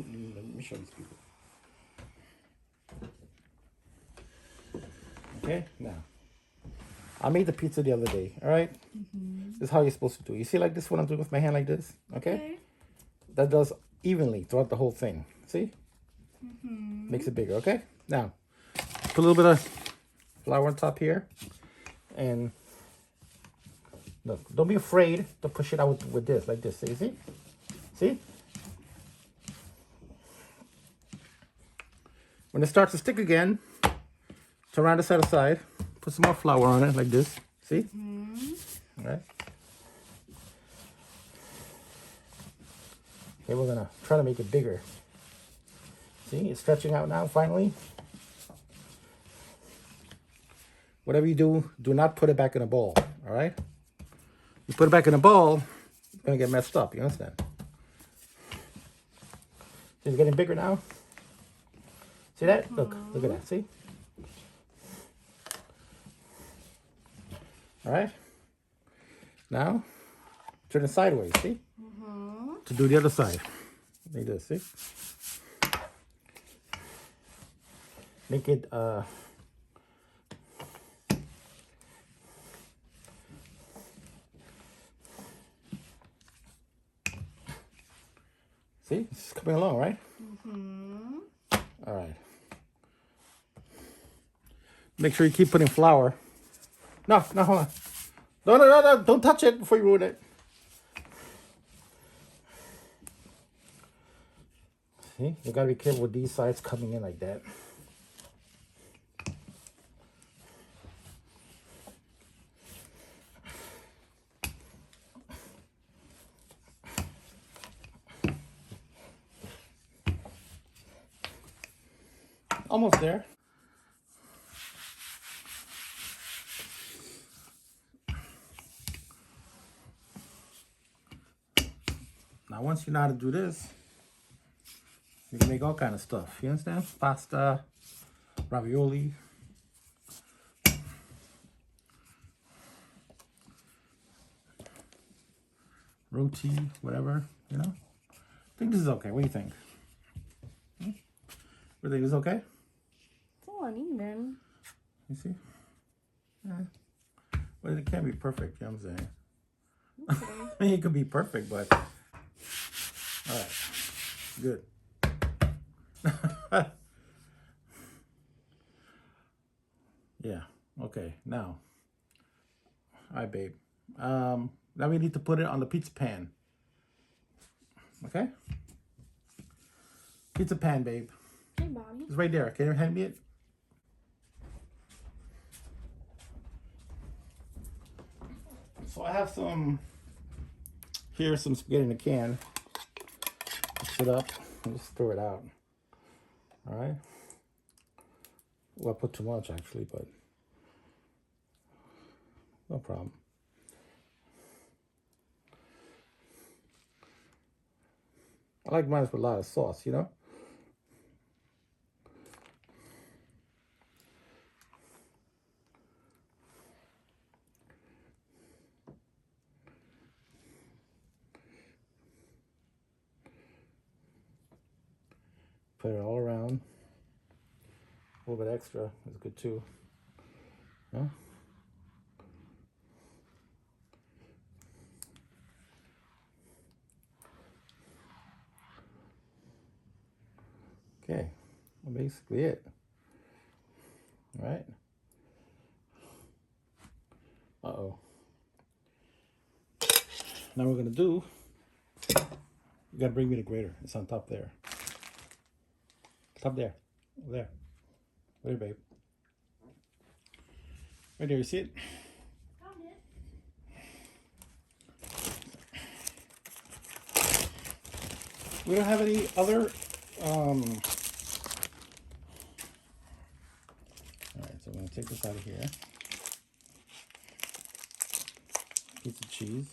me show these people. Okay, now. I made the pizza the other day, all right? This is how you're supposed to do it. You see like this, what I'm doing with my hand like this? Okay? That does evenly throughout the whole thing. See? Makes it bigger, okay? Now, put a little bit of flour on top here. And look, don't be afraid to push it out with this, like this. See? See? When it starts to stick again, turn around the side to side. Put some more flour on it, like this. See? All right. Okay, we're gonna try to make it bigger. See, it's stretching out now, finally. Whatever you do, do not put it back in a bowl, all right? You put it back in a bowl, it's gonna get messed up, you understand? See, it's getting bigger now. See that? Look at that, see? All right. Now, turn it sideways, see? To do the other side. Like this, see? Make it, see? It's coming along, right? All right. Make sure you keep putting flour. No, hold on. No, don't touch it before you ruin it. See, you gotta be careful with these sides coming in like that. Almost there. Now, once you know how to do this, you can make all kind of stuff. You understand? Pasta, ravioli. Roti, whatever, you know? I think this is okay. What do you think? You think this is okay? It's all uneven. You see? Yeah. Well, it can't be perfect, you know what I'm saying? Okay. I mean, it could be perfect, but... All right. Good. Yeah. Okay. Now. All right, babe. Now we need to put it on the pizza pan. Okay? Pizza pan, babe. Hey, Bobby. It's right there. Can you hand me it? So I have some... Here's some spaghetti in a can. Mix it up and just throw it out. All right? Well, I put too much, actually, but... No problem. I like mine with a lot of sauce, you know? Put it all around. A little bit extra is good too. Yeah? Okay, well, basically it. All right. Uh-oh. Now we're gonna do, you gotta bring me the grater. It's on top there. Top there. Over there. Right there, babe. Right there, you see it? Found it. We don't have any other all right, so I'm gonna take this out of here. Piece of cheese.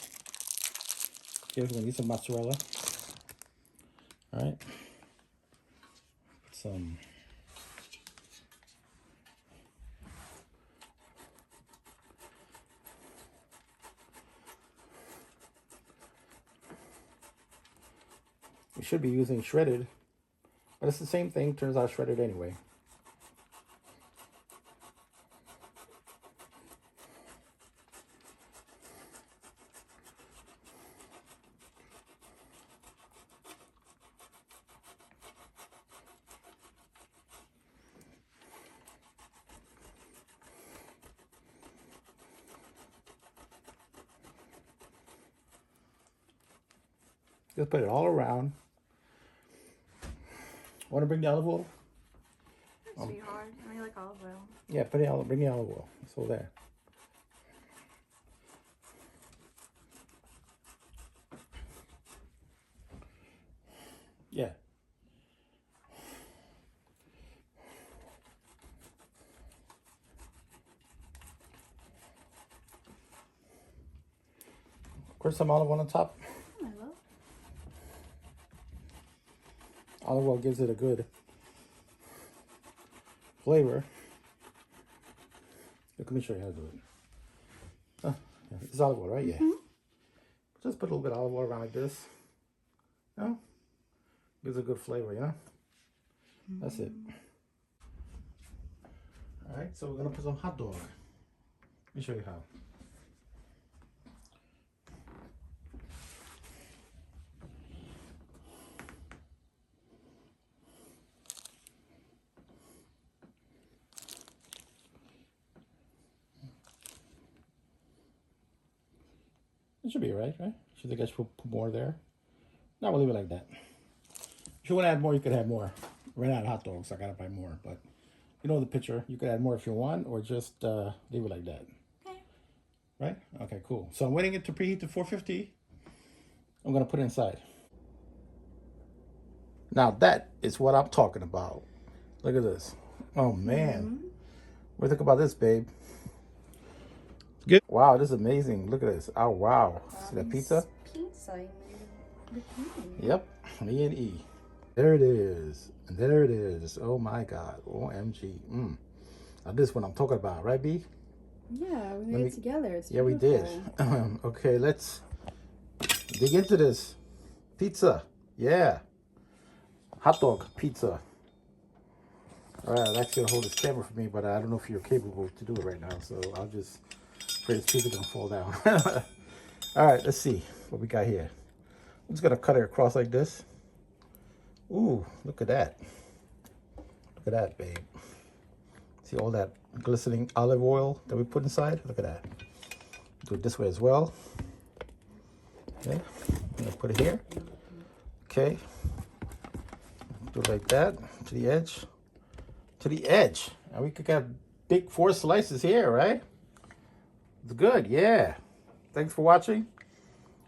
Okay, we're gonna need some mozzarella. All right. Put some we should be using shredded But it's the same thing. Turns out shredded anyway. Just put it all around. Want to bring the olive oil? That's be hard. I mean, like olive oil. Yeah, bring the olive oil. It's all there. Yeah. Of course, some olive oil on top. I love. Olive oil gives it a good flavor. Let me show you how to do it. Yeah, it's olive oil, right? Yeah. Just put a little bit of olive oil around like this. You know? Gives a good flavor, you know? That's it. All right, so we're gonna put some hot dog. Let me show you how. It should be right? Should think I should put more there? No, we'll leave it like that. If you want to add more, you could add more. Ran out of hot dogs, so I gotta buy more. But you know the picture. You could add more if you want, or just leave it like that. Okay. Right? Okay, cool. So I'm waiting it to preheat to 450. I'm gonna put it inside. Now that is what I'm talking about. Look at this. Oh man. What do you think about this, babe? Good. Wow, this is amazing. Look at this. Oh wow. See that pizza? Pizza. Yep. Me and E. There it is. And there it is. Oh my God. OMG. Now this is what I'm talking about, right, B? Yeah, we made it together. It's yeah, we did. Okay, let's dig into this. Pizza. Yeah. Hot dog pizza. All right, I'm actually gonna hold this camera for me, but I don't know if you're capable to do it right now, so I'll just pray this pizza gonna fall down. All right, let's see what we got here. I'm just gonna cut it across like this. Ooh, look at that. Look at that, babe. See all that glistening olive oil that we put inside? Look at that. Do it this way as well. Okay, I'm gonna put it here. Okay, do it like that, to the edge. To the edge. And we could get big 4 slices here, right? It's good, yeah. Thanks for watching.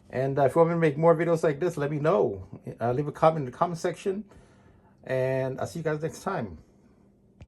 And if you want me to make more videos like this, let me know. Leave a comment in the comment section. And I'll see you guys next time.